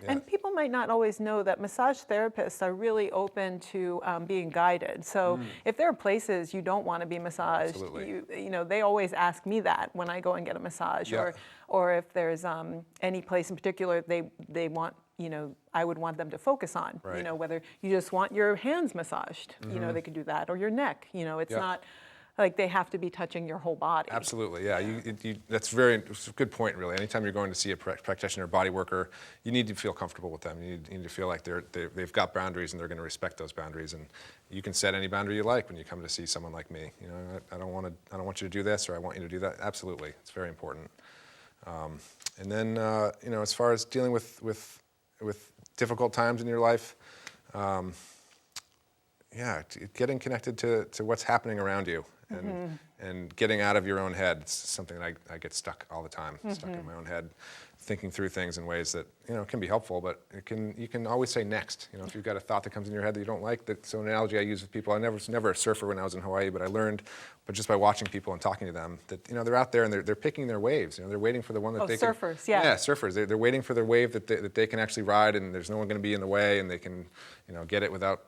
And people might not always know that massage therapists are really open to being guided. So if there are places you don't want to be massaged, they always ask me that when I go and get a massage, or if there's any place in particular they want, I would want them to focus on, whether you just want your hands massaged, they could do that, or your neck, it's not like they have to be touching your whole body. Absolutely, yeah. It's a good point, really. Anytime you're going to see a practitioner or body worker, you need to feel comfortable with them. You need to feel like they've got boundaries and they're going to respect those boundaries. And you can set any boundary you like when you come to see someone like me. I don't want you to do this, or I want you to do that. Absolutely, it's very important. And then, as far as dealing with difficult times in your life, getting connected to what's happening around you and getting out of your own head. It's something that I get stuck all the time, stuck in my own head, thinking through things in ways that, can be helpful, but you can always say next. If you've got a thought that comes in your head that you don't like, so an analogy I use with people, I was never a surfer when I was in Hawaii, but I learned, but just by watching people and talking to them, that they're out there and they're picking their waves. They're waiting for the one that they can. Surfers, yeah. Yeah, surfers. They're waiting for their wave that they can actually ride, and there's no one going to be in the way, and they can, get it without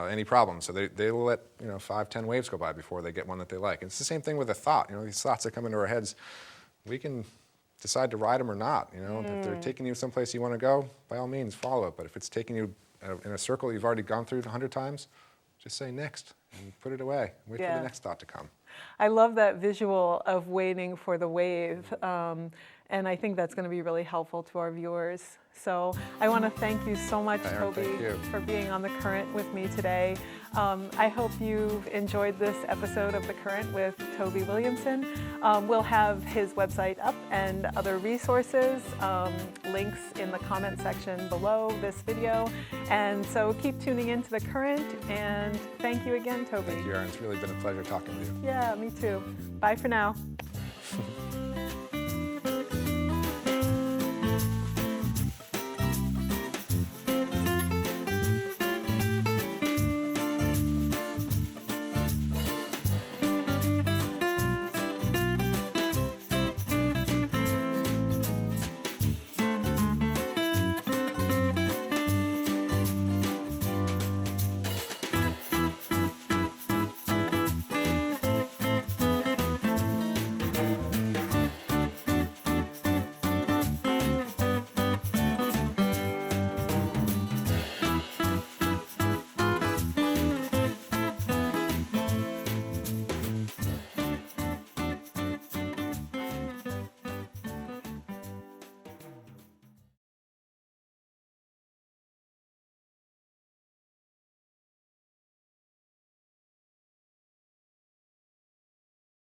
any problem. So they will let 5, 10 waves go by before they get one that they like. And it's the same thing with a thought. These thoughts that come into our heads, we can decide to ride them or not. If they're taking you someplace you want to go, by all means follow it. But if it's taking you in a circle you've already gone through 100 times, just say next and put it away. Wait for the next thought to come. I love that visual of waiting for the wave. And I think that's going to be really helpful to our viewers. So I want to thank you so much, Toby, for being on The Current with me today. I hope you've enjoyed this episode of The Current with Toby Williamson. We'll have his website up and other resources, links in the comment section below this video. And so keep tuning into The Current, and thank you again, Toby. Thank you, Erin. It's really been a pleasure talking with you. Yeah, me too. Bye for now.